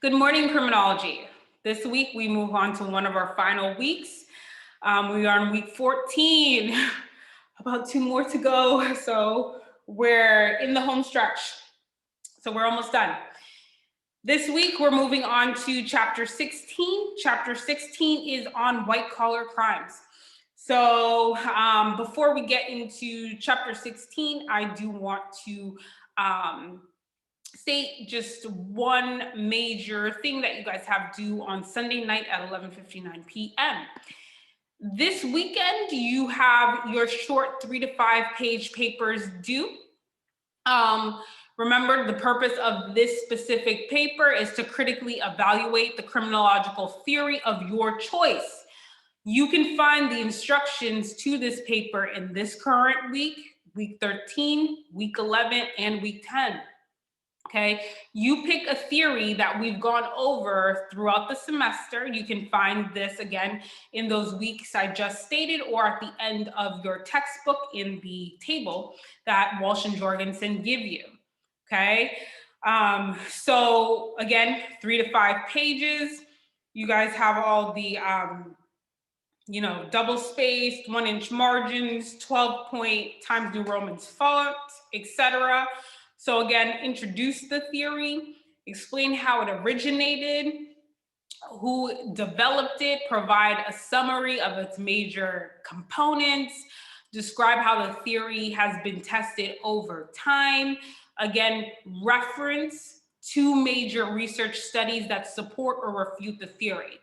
Good morning, criminology. This week, we move on to one of our final weeks. We are on week 14, about 2 more to go. So we're in the home stretch. So we're almost done. This week, we're moving on to chapter 16. Chapter 16 is on white collar crimes. So before we get into chapter 16, I do want to state just one major thing that you guys have due on Sunday night at 11:59 p.m. This weekend, you have your short 3 to 5 page papers due. Remember, the purpose of this specific paper is to critically evaluate the criminological theory of your choice. You can find the instructions to this paper in this current week, week 13, week 11, and week 10. Okay, you pick a theory that we've gone over throughout the semester. You can find this again in those weeks I just stated, or at the end of your textbook in the table that Walsh and Jorgensen give you. Okay, so again, 3 to 5 pages. You guys have all the double spaced 1-inch margins, 12-point Times New Roman font, etc. So again, introduce the theory, explain how it originated, who developed it, provide a summary of its major components, describe how the theory has been tested over time. Again, reference 2 major research studies that support or refute the theory.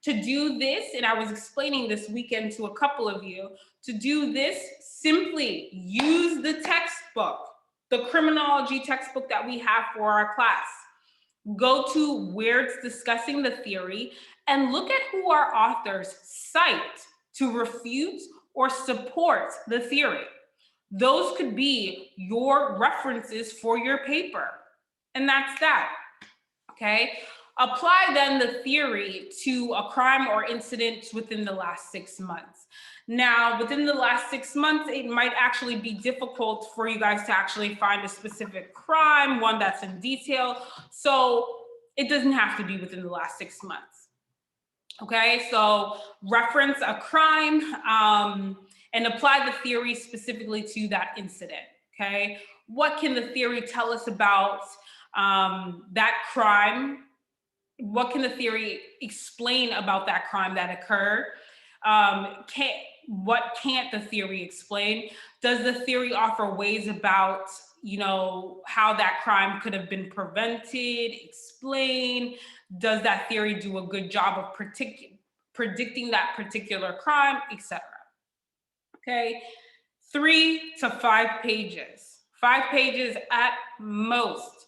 To do this, and I was explaining this weekend to a couple of you, to do this, simply use the textbook, the criminology textbook that we have for our class. Go to where it's discussing the theory and look at who our authors cite to refute or support the theory. Those could be your references for your paper. And that's that, okay? Apply then the theory to a crime or incident within the last 6 months. Now, within the last 6 months, it might actually be difficult for you guys to actually find a specific crime, one that's in detail. So it doesn't have to be within the last 6 months. Okay, so reference a crime and apply the theory specifically to that incident. Okay, what can the theory tell us about that crime? What can the theory explain about that crime that occurred? What can't the theory explain? Does the theory offer ways about, how that crime could have been prevented, explain? Does that theory do a good job of predicting that particular crime, etc.? Okay, 3 to 5 pages. 5 pages at most.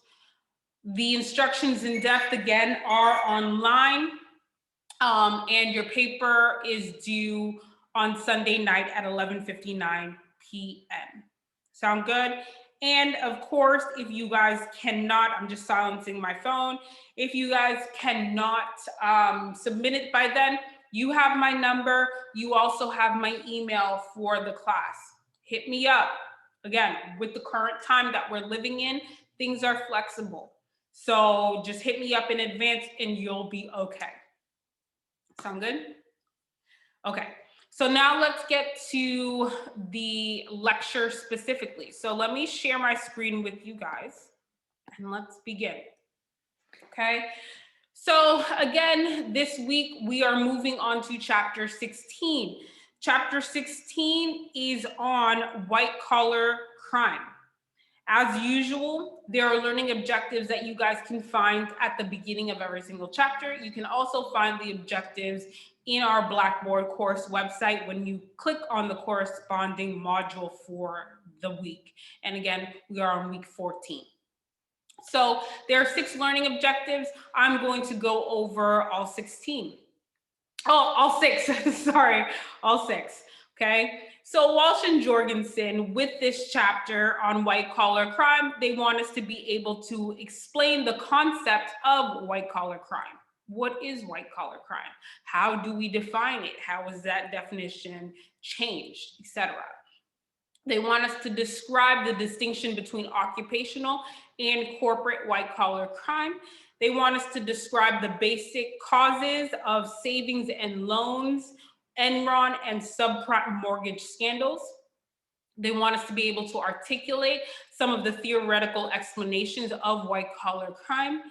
The instructions in depth, again, are online, and your paper is due on Sunday night at 11:59 p.m. Sound good? And of course, if you guys cannot, I'm just silencing my phone. If you guys cannot submit it by then, you have my number. You also have my email for the class. Hit me up. Again, with the current time that we're living in, things are flexible. So just hit me up in advance and you'll be okay. Sound good? Okay, so now let's get to the lecture specifically. So let me share my screen with you guys and let's begin. Okay, so again, this week we are moving on to chapter 16. Chapter 16 is on white collar crime. As usual, there are learning objectives that you guys can find at the beginning of every single chapter. You can also find the objectives in our Blackboard course website when you click on the corresponding module for the week. And again, we are on week 14. So there are 6 learning objectives. I'm going to go over all 16. Oh, all 6, sorry, all 6, okay? So Walsh and Jorgensen, with this chapter on white collar crime, they want us to be able to explain the concept of white collar crime. What is white collar crime? How do we define it? How is that definition changed, etc.? They want us to describe the distinction between occupational and corporate white collar crime. They want us to describe the basic causes of savings and loans, Enron and subprime mortgage scandals. They want us to be able to articulate some of the theoretical explanations of white collar crime.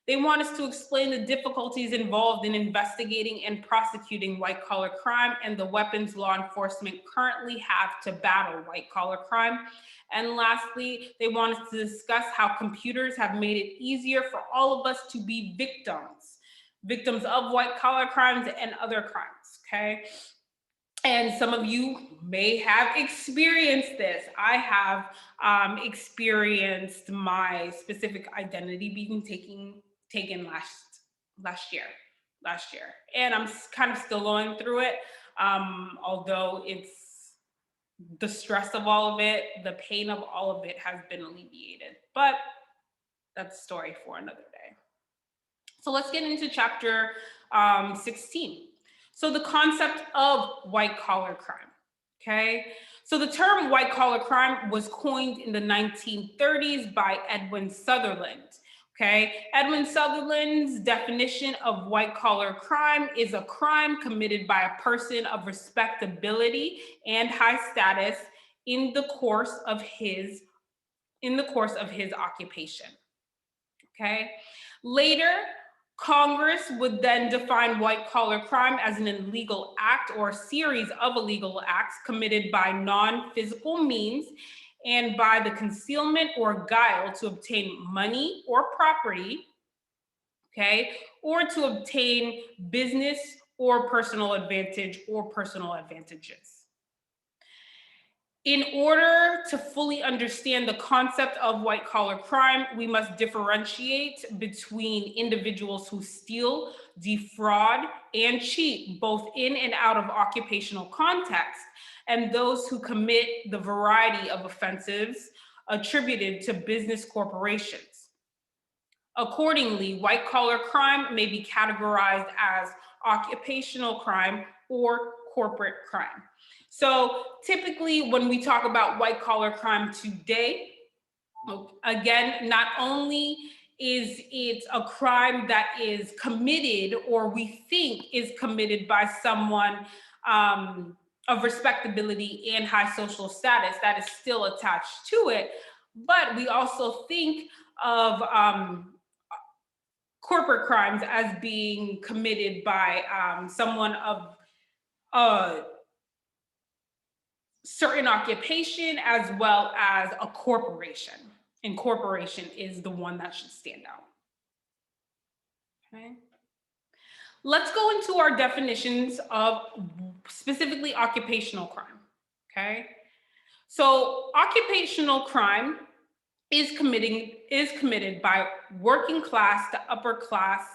They want us to explain the difficulties involved in investigating and prosecuting white collar crime and the weapons law enforcement currently have to battle white collar crime. And lastly, they want us to discuss how computers have made it easier for all of us to be victims of white collar crimes and other crimes, okay? And some of you may have experienced this. I have experienced my specific identity being taken last year, and I'm kind of still going through it. Although it's the stress of all of it, the pain of all of it has been alleviated. But that's a story for another day. So let's get into chapter 16. So the concept of white collar crime, okay? So the term white collar crime was coined in the 1930s by Edwin Sutherland, okay? Edwin Sutherland's definition of white collar crime is a crime committed by a person of respectability and high status in the course of his occupation, okay? Later, Congress would then define white collar crime as an illegal act or a series of illegal acts committed by non-physical means and by the concealment or guile to obtain money or property, okay, or to obtain business or personal advantage or personal advantages. In order to fully understand the concept of white collar crime, we must differentiate between individuals who steal, defraud, and cheat, both in and out of occupational context, and those who commit the variety of offenses attributed to business corporations. Accordingly, white collar crime may be categorized as occupational crime or corporate crime. So typically when we talk about white collar crime today, again, not only is it a crime that is committed or we think is committed by someone of respectability and high social status that is still attached to it, but we also think of corporate crimes as being committed by someone of certain occupation as well as a corporation. And corporation is the one that should stand out. Okay. Let's go into our definitions of specifically occupational crime. Okay. So occupational crime is committed by working class to upper class,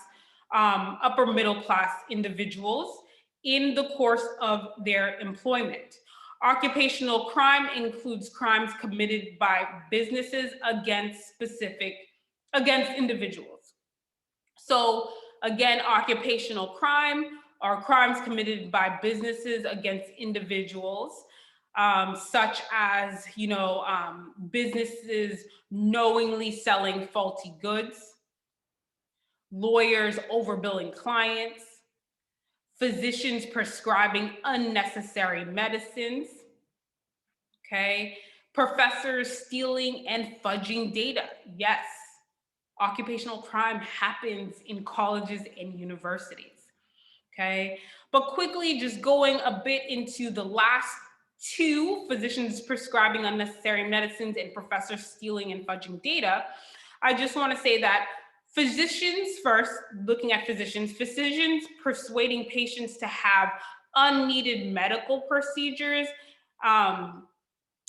upper middle class individuals in the course of their employment. Occupational crime includes crimes committed by businesses against individuals. So again, occupational crime are crimes committed by businesses against individuals, such as, businesses knowingly selling faulty goods, lawyers overbilling clients, physicians prescribing unnecessary medicines, okay? Professors stealing and fudging data. Yes, occupational crime happens in colleges and universities, okay? But quickly, just going a bit into the last two, physicians prescribing unnecessary medicines and professors stealing and fudging data, I just want to say that physicians first, looking at physicians persuading patients to have unneeded medical procedures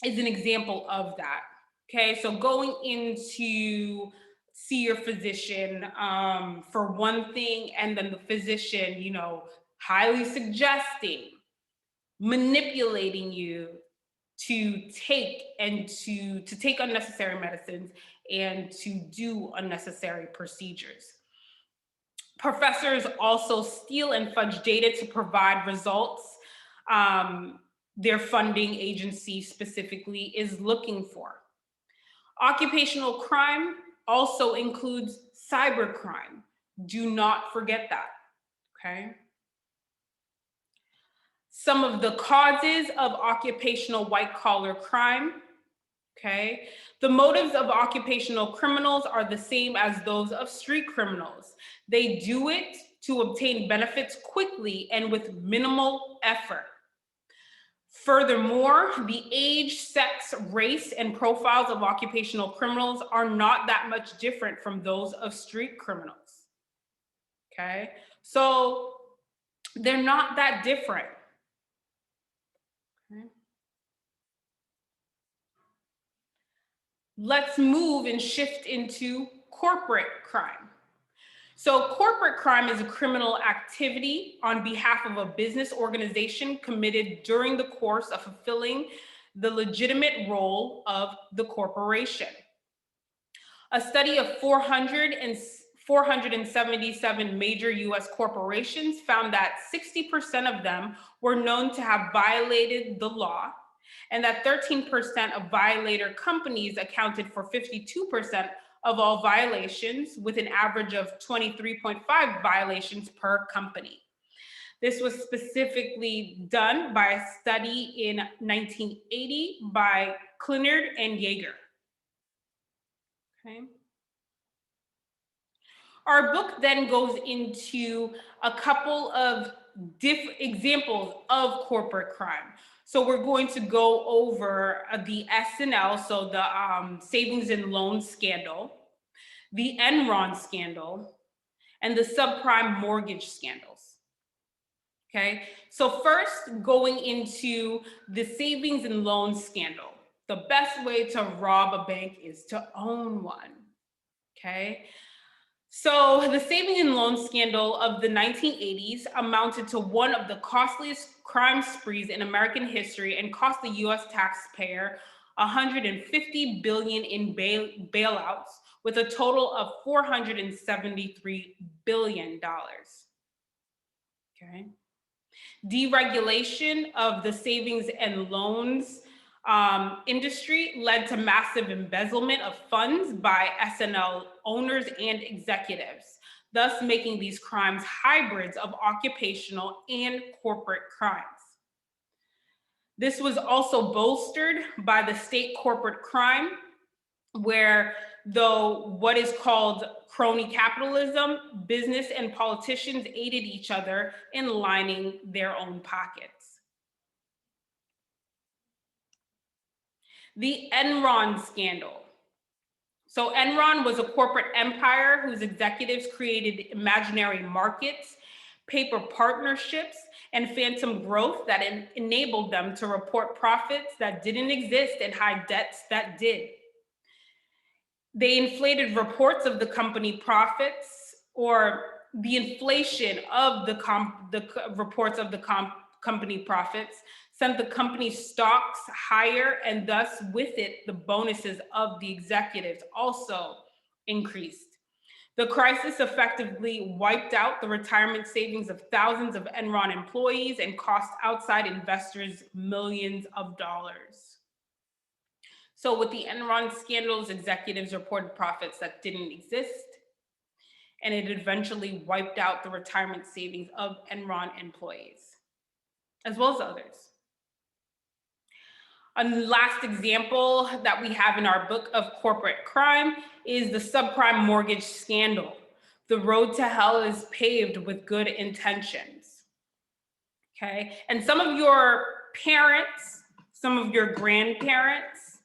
is an example of that. Okay, so going in to see your physician for one thing, and then the physician, highly suggesting, manipulating you to take unnecessary medicines and to do unnecessary procedures. Professors also steal and fudge data to provide results their funding agency specifically is looking for. Occupational crime also includes cybercrime. Do not forget that, okay? Some of the causes of occupational white-collar crime, okay? The motives of occupational criminals are the same as those of street criminals. They do it to obtain benefits quickly and with minimal effort. Furthermore, the age, sex, race, and profiles of occupational criminals are not that much different from those of street criminals, okay? So they're not that different. Okay. Let's move and shift into corporate crime. So corporate crime is a criminal activity on behalf of a business organization committed during the course of fulfilling the legitimate role of the corporation. A study of 477 major US corporations found that 60% of them were known to have violated the law, and that 13% of violator companies accounted for 52% of all violations, with an average of 23.5 violations per company. This was specifically done by a study in 1980 by Klinard and Yeager. Okay. Our book then goes into a couple of different examples of corporate crime. So we're going to go over the S&L, so the Savings and Loan Scandal, the Enron Scandal, and the Subprime Mortgage Scandals. Okay, so first going into the Savings and Loan Scandal. The best way to rob a bank is to own one, okay? So the Savings and Loan Scandal of the 1980s amounted to one of the costliest crime sprees in American history and cost the US taxpayer $150 billion in bailouts, with a total of $473 billion. Okay. Deregulation of the savings and loans industry led to massive embezzlement of funds by S&L owners and executives, thus making these crimes hybrids of occupational and corporate crimes. This was also bolstered by the state corporate crime, where though what is called crony capitalism, business and politicians aided each other in lining their own pockets. The Enron Scandal. So Enron was a corporate empire whose executives created imaginary markets, paper partnerships, and phantom growth that enabled them to report profits that didn't exist and hide debts that did. They inflated reports of the company profits, or the inflation of the reports of the company profits sent the company's stocks higher, and thus with it, the bonuses of the executives also increased. The crisis effectively wiped out the retirement savings of thousands of Enron employees and cost outside investors millions of dollars. So with the Enron scandals, executives reported profits that didn't exist, and it eventually wiped out the retirement savings of Enron employees, as well as others. A last example that we have in our book of corporate crime is the subprime mortgage scandal. The road to hell is paved with good intentions. Okay, and some of your parents, some of your grandparents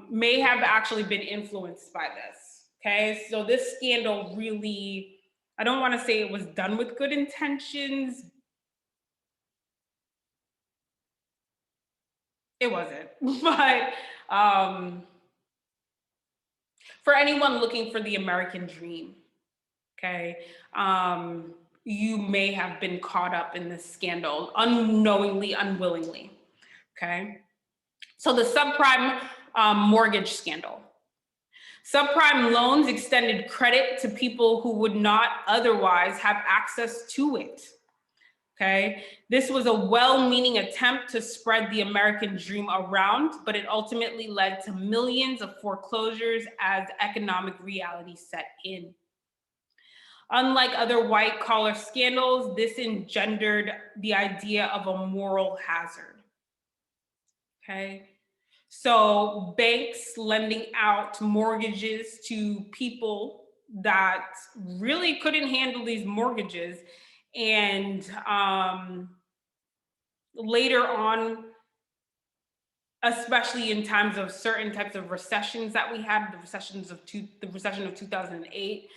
may have actually been influenced by this. Okay, so this scandal really, I don't want to say it was done with good intentions. It wasn't, but for anyone looking for the American dream, okay, you may have been caught up in this scandal unknowingly, unwillingly, okay? So the subprime mortgage scandal. Subprime loans extended credit to people who would not otherwise have access to it. Okay, this was a well-meaning attempt to spread the American dream around, but it ultimately led to millions of foreclosures as economic reality set in. Unlike other white-collar scandals, this engendered the idea of a moral hazard. Okay, so banks lending out mortgages to people that really couldn't handle these mortgages, and later on, especially in times of certain types of recessions that we had, the recession of 2008,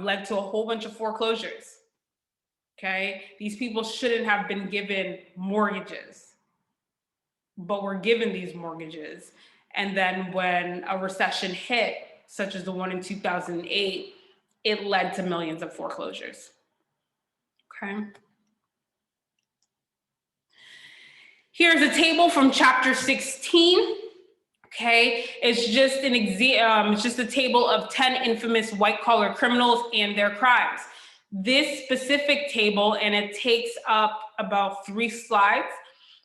led to a whole bunch of foreclosures. Okay, these people shouldn't have been given mortgages, but were given these mortgages. And then when a recession hit, such as the one in 2008, it led to millions of foreclosures. Okay. Here's a table from chapter 16. Okay, it's just it's just a table of 10 infamous white-collar criminals and their crimes. This specific table, and it takes up about 3 slides.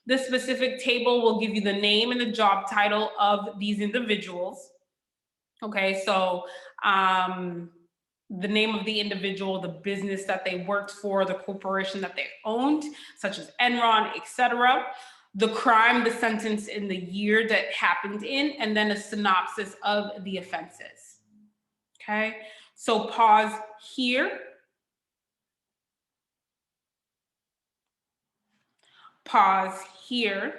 This specific table will give you the name and the job title of these individuals. Okay, so the name of the individual, the business that they worked for, the corporation that they owned, such as Enron, etc., the crime, the sentence in the year that happened in, and then a synopsis of the offenses. Okay, so pause here. Pause here.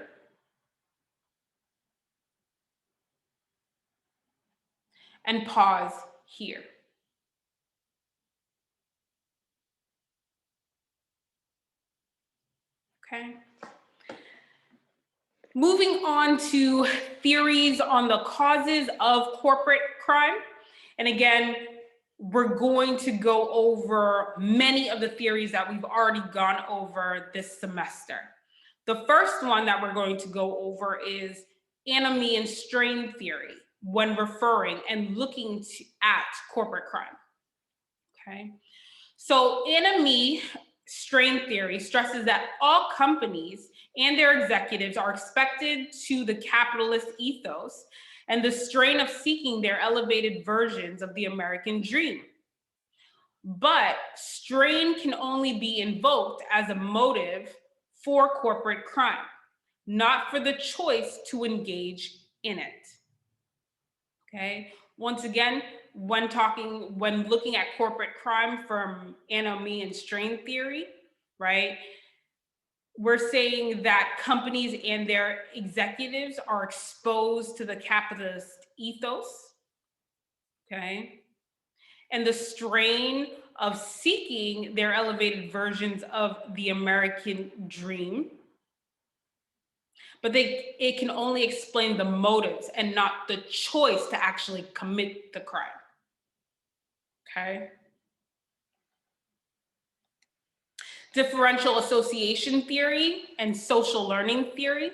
And pause here. Okay. Moving on to theories on the causes of corporate crime. And again, we're going to go over many of the theories that we've already gone over this semester. The first one that we're going to go over is enemy and strain theory when referring and looking at corporate crime. Okay. So enemy strain theory stresses that all companies and their executives are expected to the capitalist ethos and the strain of seeking their elevated versions of the American dream. But strain can only be invoked as a motive for corporate crime, not for the choice to engage in it. Okay. Once again, when looking at corporate crime from enemy and strain theory, right? We're saying that companies and their executives are exposed to the capitalist ethos, okay? And the strain of seeking their elevated versions of the American dream. But it can only explain the motives and not the choice to actually commit the crime. Okay. Differential association theory and social learning theory.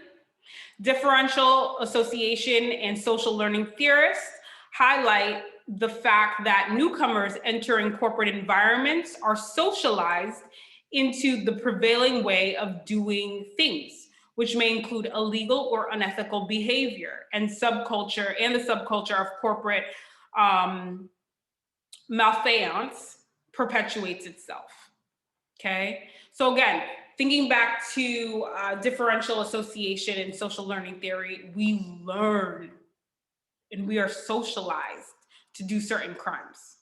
Differential association and social learning theorists highlight the fact that newcomers entering corporate environments are socialized into the prevailing way of doing things, which may include illegal or unethical behavior and the subculture of corporate malfeasance perpetuates itself. Okay, so again, thinking back to differential association and social learning theory, we learn and we are socialized to do certain crimes.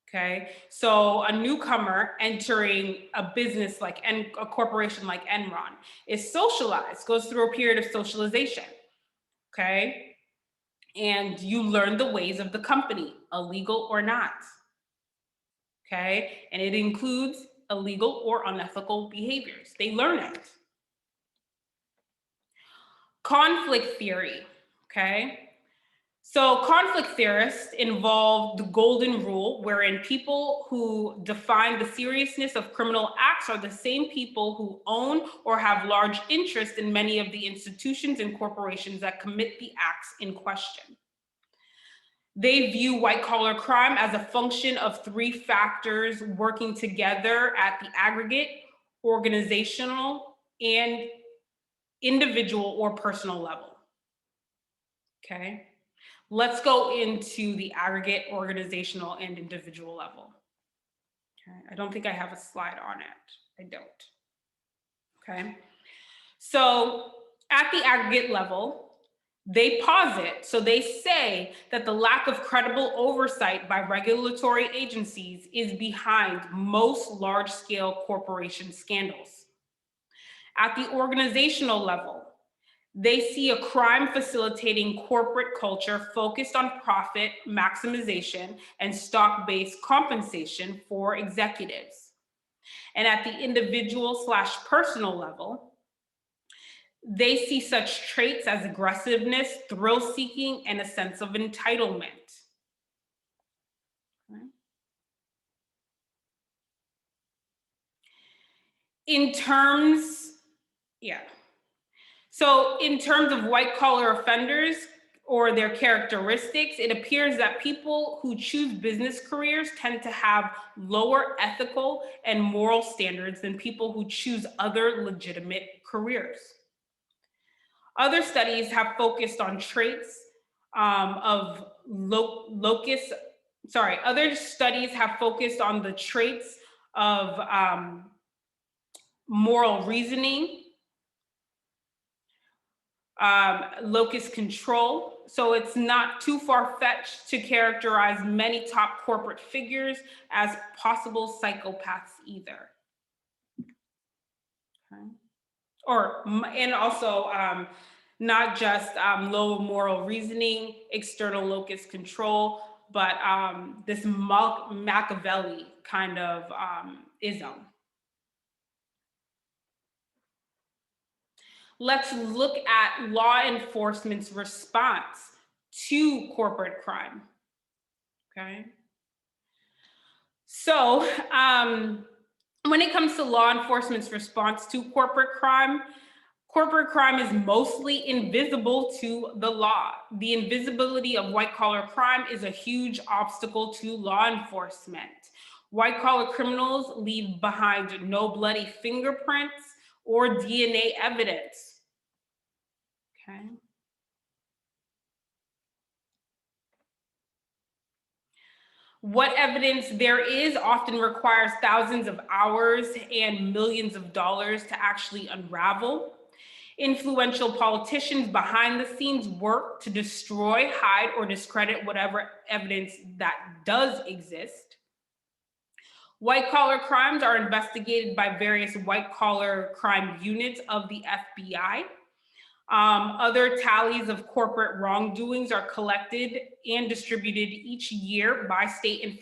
Okay, so a newcomer entering a business a corporation like Enron is socialized, goes through a period of socialization. Okay, and you learn the ways of the company, illegal or not. Okay, and it includes illegal or unethical behaviors. They learn it. Conflict theory, okay? So conflict theorists involve the golden rule, wherein people who define the seriousness of criminal acts are the same people who own or have large interest in many of the institutions and corporations that commit the acts in question. They view white-collar crime as a function of 3 factors working together at the aggregate, organizational, and individual or personal level. Okay, let's go into the aggregate, organizational, and individual level. Okay, I don't think I have a slide on it. I don't. Okay, so at the aggregate level, they posit, so they say that the lack of credible oversight by regulatory agencies is behind most large-scale corporation scandals. At the organizational level, they see a crime facilitating corporate culture focused on profit maximization and stock-based compensation for executives. And at the individual/personal level, they see such traits as aggressiveness, thrill-seeking, and a sense of entitlement. Okay. In terms of white-collar offenders or their characteristics, it appears that people who choose business careers tend to have lower ethical and moral standards than people who choose other legitimate careers. Other studies have focused on traits Other studies have focused on the traits of moral reasoning, locus control. So it's not too far-fetched to characterize many top corporate figures as possible psychopaths either. Okay. And also not just low moral reasoning, external locus control, but this Machiavelli kind of ism. Let's look at law enforcement's response to corporate crime. Okay. So when it comes to law enforcement's response to corporate crime is mostly invisible to the law. The invisibility of white-collar crime is a huge obstacle to law enforcement. White-collar criminals leave behind no bloody fingerprints or DNA evidence. Okay. What evidence there is often requires thousands of hours and millions of dollars to actually unravel. Influential politicians behind the scenes work to destroy, hide, or discredit whatever evidence that does exist. White-collar crimes are investigated by various white-collar crime units of the FBI. Other tallies of corporate wrongdoings are collected and distributed each year by state and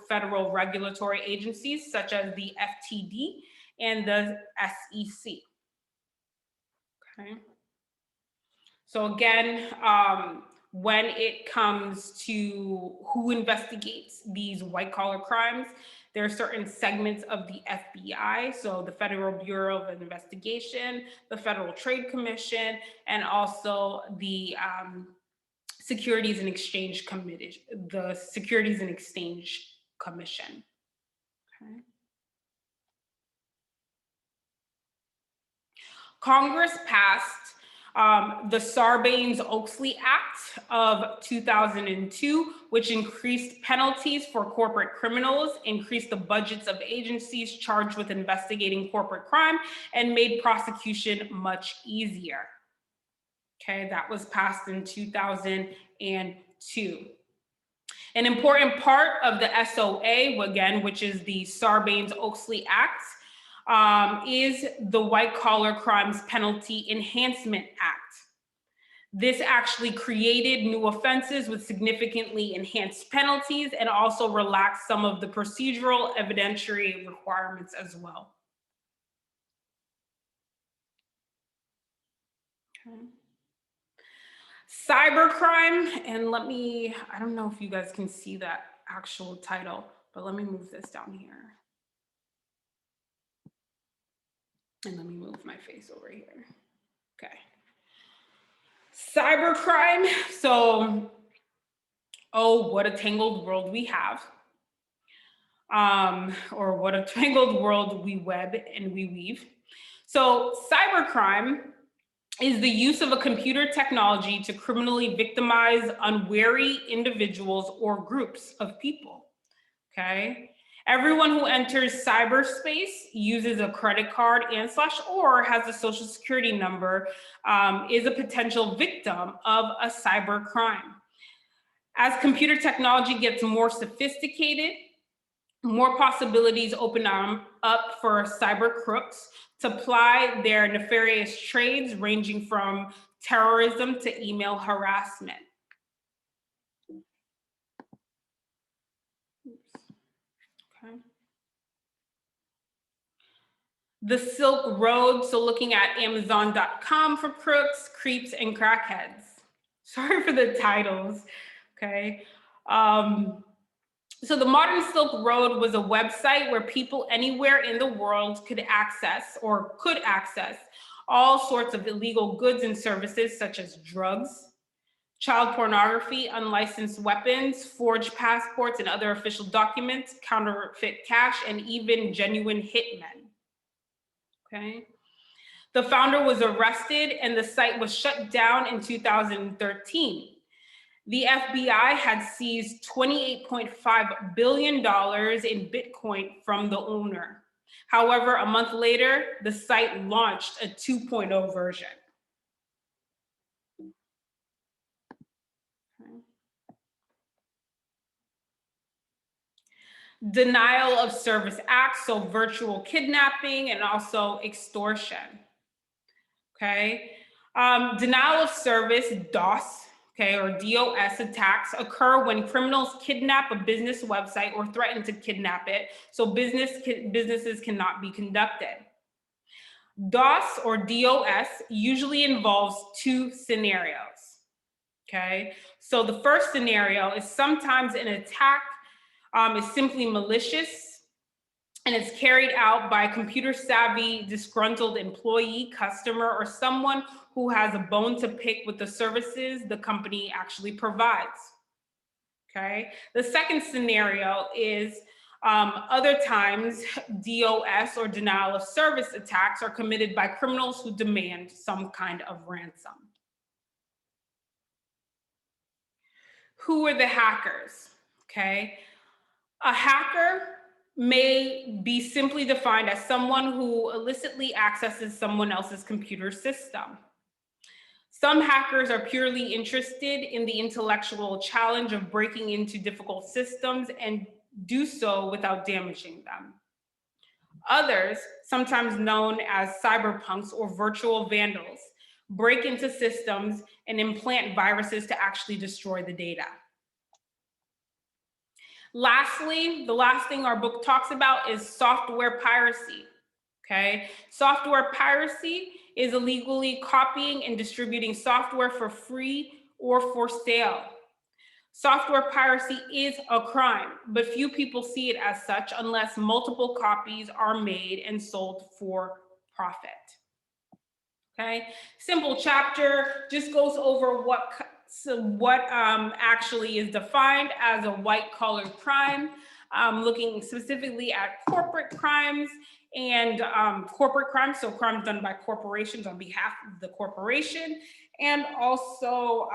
federal regulatory agencies such as the FTD and the SEC. Okay. So again, when it comes to who investigates these white-collar crimes, there are certain segments of the FBI, so the Federal Bureau of Investigation, the Federal Trade Commission, and also the Securities and Exchange Committee, the Securities and Exchange Commission. Okay. Congress passed the Sarbanes-Oaxley Act of 2002, which increased penalties for corporate criminals, increased the budgets of agencies charged with investigating corporate crime, and made prosecution much easier. Okay, that was passed in 2002. An important part of the SOA, again, which is the Sarbanes-Oaxley Act, is the White-Collar Crimes Penalty Enhancement Act. This actually created new offenses with significantly enhanced penalties and also relaxed some of the procedural evidentiary requirements as well. Okay. Cybercrime, and I don't know if you guys can see that actual title, but let me move this down here. And let me move my face over here. Okay. Cybercrime. So, oh, what a tangled world we have. or what a tangled world we web and we weave. So cybercrime is the use of a computer technology to criminally victimize unwary individuals or groups of people, okay? Everyone who enters cyberspace uses a credit card and slash or has a social security number is a potential victim of a cyber crime. As computer technology gets more sophisticated, more possibilities open up for cyber crooks to ply their nefarious trades ranging from terrorism to email harassment. Okay. The Silk Road, so looking at Amazon.com for crooks, creeps, and crackheads. Sorry for the titles, okay? So the Modern Silk Road was a website where people anywhere in the world could access all sorts of illegal goods and services such as drugs, child pornography, unlicensed weapons, forged passports and other official documents, counterfeit cash, and even genuine hitmen. Okay. The founder was arrested and the site was shut down in 2013. The FBI had seized $28.5 billion in Bitcoin from the owner. However, a month later, the site launched a 2.0 version. Okay. Denial of service acts, so virtual kidnapping and also extortion. Okay. Denial of service, DOS, okay, or DOS attacks occur when criminals kidnap a business website or threaten to kidnap it, so businesses cannot be conducted. DOS or DOS usually involves two scenarios, okay? So the first scenario is sometimes an attack is simply malicious and it's carried out by a computer savvy, disgruntled employee, customer, or someone who has a bone to pick with the services the company actually provides, okay? The second scenario is other times DOS or denial of service attacks are committed by criminals who demand some kind of ransom. Who are the hackers, okay? A hacker may be simply defined as someone who illicitly accesses someone else's computer system. Some hackers are purely interested in the intellectual challenge of breaking into difficult systems and do so without damaging them. Others, sometimes known as cyberpunks or virtual vandals, break into systems and implant viruses to actually destroy the data. Lastly, the last thing our book talks about is software piracy, okay? Software piracy is illegally copying and distributing software for free or for sale. Software piracy is a crime, but few people see it as such unless multiple copies are made and sold for profit. Okay, simple chapter, just goes over what actually is defined as a white-collar crime, looking specifically at corporate crimes and corporate crimes, so crimes done by corporations on behalf of the corporation, and also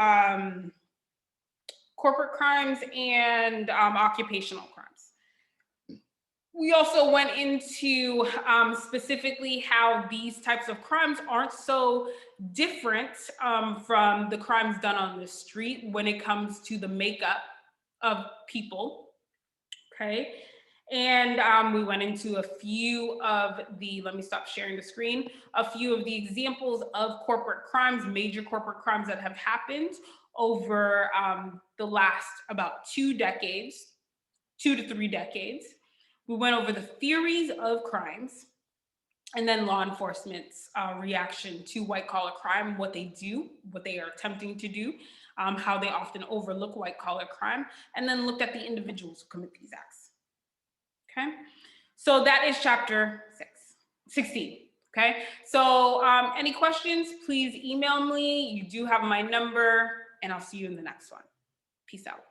corporate crimes and occupational crimes. We also went into specifically how these types of crimes aren't so different from the crimes done on the street when it comes to the makeup of people, okay? And we went into a few of the, let me stop sharing the screen, a few of the examples of corporate crimes, major corporate crimes that have happened over the last about 2 decades, 2 to 3 decades. We went over the theories of crimes and then law enforcement's reaction to white-collar crime, what they do, what they are attempting to do, how they often overlook white-collar crime, and then looked at the individuals who commit these acts. Okay, so that is chapter 16. Okay, so any questions, please email me. You do have my number, and I'll see you in the next one. Peace out.